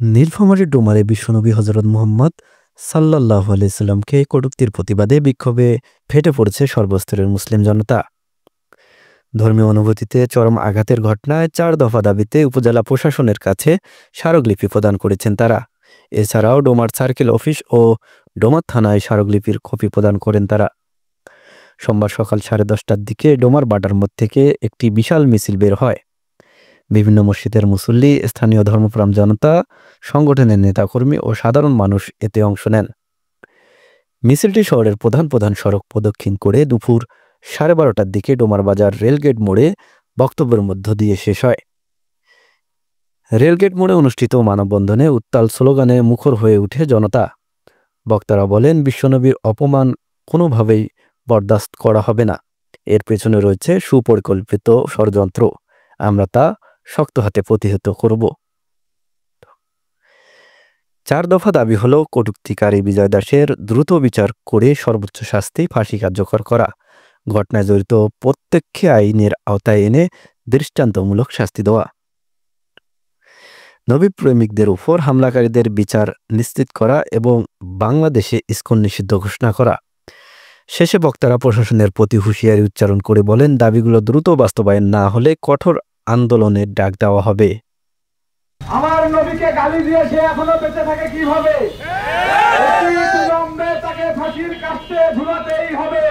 নীলফামারীর ডোমারে বিশ্বনবী হযরত মুহাম্মদ সাল্লাল্লাহু আলাইহি সাল্লামকে কটূক্তির প্রতিবাদে বিক্ষোভে ফেটে পড়েছে সর্বস্তরের মুসলিম জনতা। ধর্মীয় অনুভূতিতে চরম আঘাতের ঘটনায় ৪ দফা দাবিতে উপজেলা প্রশাসনের কাছে স্মারকলিপি প্রদান করেছেন তারা। এছাড়াও ডোমার সার্কেল অফিস ও ডোমার থানায় স্মারকলিপির কপি প্রদান করেন তারা। সোমবার সকাল 10:30টার দিকে ডোমার বাটার মোড় থেকে একটি বিশাল মিছিল বের হয়। বিভিন্ন মসজিদের মুসল্লি, স্থানীয় ধর্মপ্রাণ জনতা, সংগঠনের নেতাকর্মী ও সাধারণ মানুষ এতে অংশ নেন। মিছিলটি শহরের প্রধান প্রধান সড়ক প্রদক্ষিণ করে দুপুর 12:30টার দিকে ডোমার বাজার রেলগেট মোড়ে বক্তব্যের মধ্য দিয়ে শেষ হয়। রেলগেট মোড়ে অনুষ্ঠিত মানববন্ধনে উত্তাল স্লোগানে মুখর হয়ে উঠে জনতা। বক্তারা বলেন, বিশ্বনবীর অপমান কোনোভাবেই বরদাস্ত করা হবে না। এর পেছনে রয়েছে সুপরিকল্পিত ষড়যন্ত্র। আমরা তা শক্ত হাতে প্রতিহত করব। ৪ দফা দাবি হল কটূক্তিকারী বিজয় দাসের দ্রুত বিচার করে সর্বোচ্চ শাস্তি, ফাঁসি কার্যকর করা, ঘটনায় জড়িত প্রত্যেককে আইনের আওতায় এনে দৃষ্টান্তমূলক শাস্তি দেওয়া, নবী প্রেমিকদের উপর হামলাকারীদের বিচার নিশ্চিত করা এবং বাংলাদেশে ইসকন নিষিদ্ধ ঘোষণা করা। শেষে বক্তারা প্রশাসনের প্রতি হুঁশিয়ারি উচ্চারণ করে বলেন, দাবিগুলো দ্রুত বাস্তবায়ন না হলে কঠোর আন্দোলনের ডাক দেওয়া হবে। আমার নবীকে গালি দিয়ে সে এখনো বেঁচে থাকে কিভাবে? বিলম্বে তাকে ফাঁসির কাস্টে ঝুলাতেই হবে।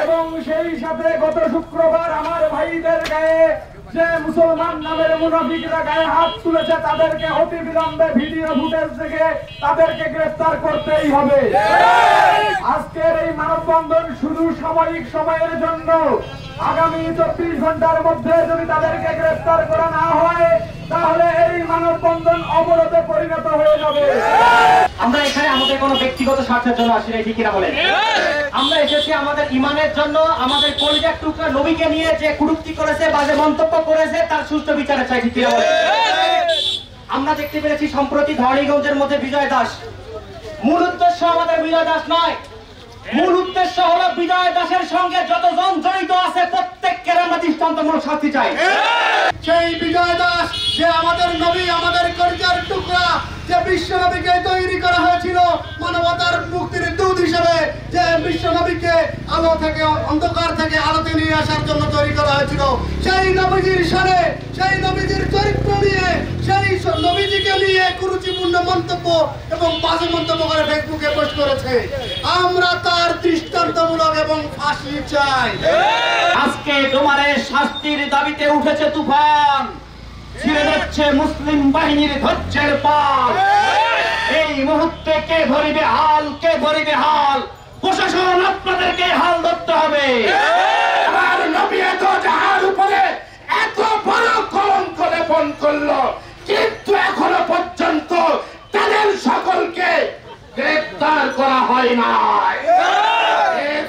এবং সেই সাথে গত শুক্রবার আমার ভাইদের গায়ে যে মুসলমান নামের মুনাফিকরা গায়ে হাত তুলেছে তাদেরকে অতি বিলম্বে ভিডিও ফুটেজ থেকে তাদেরকে গ্রেফতার করতেই হবে। আজকের এই মানববন্ধন শুধু সাময়িক সময়ের জন্য। আগামী 24 ঘন্টার মধ্যে যদি তাদেরকে গ্রেফতার করা না হয় তাহলে এই মানববন্ধন অবরোধে পরিণত হয়ে যাবে। আমরা এখানে আমাদের কোনো ব্যক্তিগত স্বার্থের জন্য আসি নাই, ঠিক কিনা বলেন? আমরা এসেছি আমাদের ইমানের জন্য। আমাদের কলিজার টুকরা নবীকে নিয়ে যে কুরুক্তি করেছে, বাজে মন্তব্য করেছে, তার সুষ্ঠু বিচারে চাই, ঠিক কিনা বলেন? আমরা দেখতে পেরেছি সম্প্রতি ধরণীগঞ্জের মধ্যে বিজয় দাস। মূল উদ্দেশ্য আমাদের বিজয় দাস নয়। মূল উদ্দেশ্য হলো বিজয় দাসের সঙ্গে যতজন জড়িত আছে প্রত্যেককে আমরা দৃষ্টান্তমূলক শাস্তি চাই। সেই বিজয় দাস যে আমাদের নবী, আমাদের কলিজার টুকরা, যে বিশ্ব নবীকে তৈরি করা হয়েছিল মানবতার মুক্তির দূত হিসেবে, যে বিশ্ব নবীকে আলো থেকে অন্ধকার থেকে আলোতে নিয়ে আসার জন্য তৈরি করা হয়েছিল, সেই নবীজির সাথে, সেই নবীজির চরিত্র নিয়ে, সেই নবীজিকে নিয়ে কুরুচিপূর্ণ মন্তব্য এবং বাজে মন্তব্য করে ফেসবুকে পোস্ট করেছে। আমরা তার দৃষ্টান্তমূলক এবং ফাঁসি চাই। আজকে ডোমারের শাস্তির দাবিতে উঠেছে তুফান, ছিঁড়ে যাচ্ছে মুসলিম বাহিনীর ধৈর্যের পাল। এই মুহূর্তে কে ধরিবে হাল, কে ধরিবে হাল? প্রশাসন আপনাদেরকে হাল ধরতে হবে। আমার নবী এত যাহার উপরে এত বড় কলঙ্ক লেপন করলো, কিন্তু এখনো পর্যন্ত তাদের সকলকে গ্রেফতার করা হয় নাই।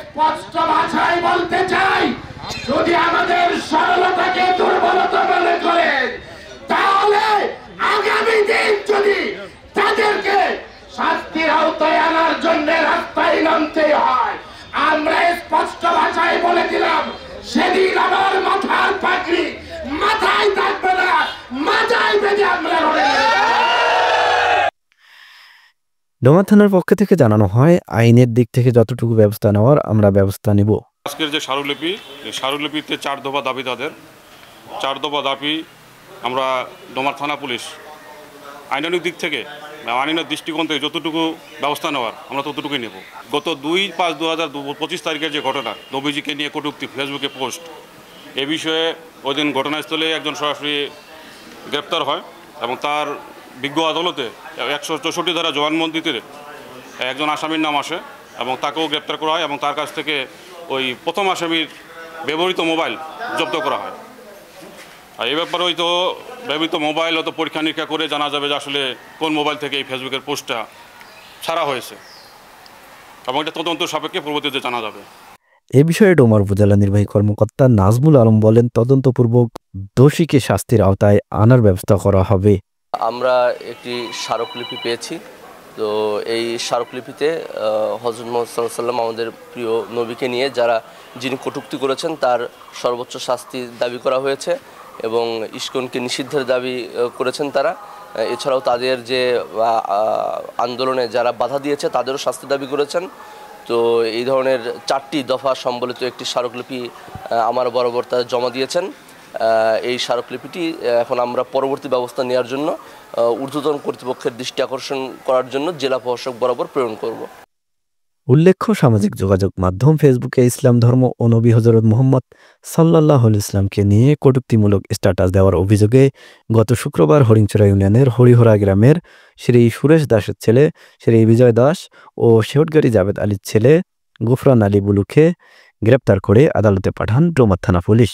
স্পষ্ট ভাষায় বলতে চাই, যদি আমাদের সরলতাকে দুর্বলতা মনে করেন তাহলে আগামী দিন যদি তাদেরকে শাস্তির আওতায় আনার জন্য রাস্তায় নামতে হয়, আমরা স্পষ্ট ভাষায় বলে দিলাম, সেদিন আমার মাথার পাগড়ি মাথায় থাকবে না, মাথায় বেঁধে আমরা লড়ে যাব। ডোমা থানার পক্ষ থেকে জানানো হয়, আইনের দিক থেকে যতটুকু ব্যবস্থা নেওয়ার আমরা ব্যবস্থা নিব। আজকের যে স্মারকলিপিতে 4 দফা দাবি, তাদের 4 দফা দাবি আমরা ডোমার থানা পুলিশ আইনানুক দিক থেকে, আইনের দৃষ্টিকোণ থেকে যতটুকু ব্যবস্থা নেওয়ার আমরা ততটুকুই নেব। গত 2/5/2025 তারিখের যে ঘটনা, নবীজিকে নিয়ে কটূক্তি ফেসবুকে পোস্ট, এ বিষয়ে ওই দিন ঘটনাস্থলে একজন সরাসরি গ্রেপ্তার হয় এবং তার বিজ্ঞ আদালতে 164 ধারা জবানবন্দিতে একজন আসামির নাম আসে এবং তাকেও গ্রেপ্তার করা হয় এবং তার কাছ থেকে ওই প্রথম আসামির ব্যবহৃত মোবাইল জব্দ করা হয়। আর এই ব্যাপারে হয়তো ব্যবহৃত মোবাইল হয়তো পরীক্ষা নিরীক্ষা করে জানা যাবে যে আসলে কোন মোবাইল থেকে এই ফেসবুকের পোস্টটা ছাড়া হয়েছে এবং এটা তদন্ত সাপেক্ষে পরবর্তীতে জানা যাবে। এ বিষয়ে ডোমার উপজেলা নির্বাহী কর্মকর্তা নাজমুল আলম বলেন, তদন্তপূর্বক দোষীকে শাস্তির আওতায় আনার ব্যবস্থা করা হবে। আমরা একটি স্মারকলিপি পেয়েছি। তো এই স্মারকলিপিতে হযরত মুহাম্মদ সাল্লাল্লাহু আলাইহি ওয়াসাল্লাম আমাদের প্রিয় নবীকে নিয়ে যিনি কটূক্তি করেছেন তার সর্বোচ্চ শাস্তি দাবি করা হয়েছে এবং ইস্কনকে নিষিদ্ধের দাবি করেছেন তারা। এছাড়াও তাদের যে আন্দোলনে যারা বাধা দিয়েছে তাদেরও শাস্তি দাবি করেছেন। তো এই ধরনের 4টি দফা সম্বলিত একটি স্মারকলিপি আমার বরাবর তারা জমা দিয়েছেন। এই স্মারকলিপিটি এখন আমরা পরবর্তী ব্যবস্থা নেওয়ার জন্য ঊর্ধ্বতন কর্তৃপক্ষের দৃষ্টি আকর্ষণ করার জন্য জেলা প্রশাসক বরাবর প্রেরণ করব। উল্লেখ্য, সামাজিক যোগাযোগ মাধ্যম ফেসবুকে ইসলাম ধর্ম ও নবী হযরত মুহাম্মদ সাল্লাল্লাহু আলাইহি ওয়াসাল্লামকে নিয়ে কটূক্তিমূলক স্ট্যাটাস দেওয়ার অভিযোগে গত শুক্রবার হরিণচড়া ইউনিয়নের হরিহরা গ্রামের শ্রী সুরেশ দাসের ছেলে শ্রী বিজয় দাস ও শেহটগাড়ি জাবেদ আলীর ছেলে গুফরান আলী বুলুকে গ্রেপ্তার করে আদালতে পাঠান ডোমার থানা পুলিশ।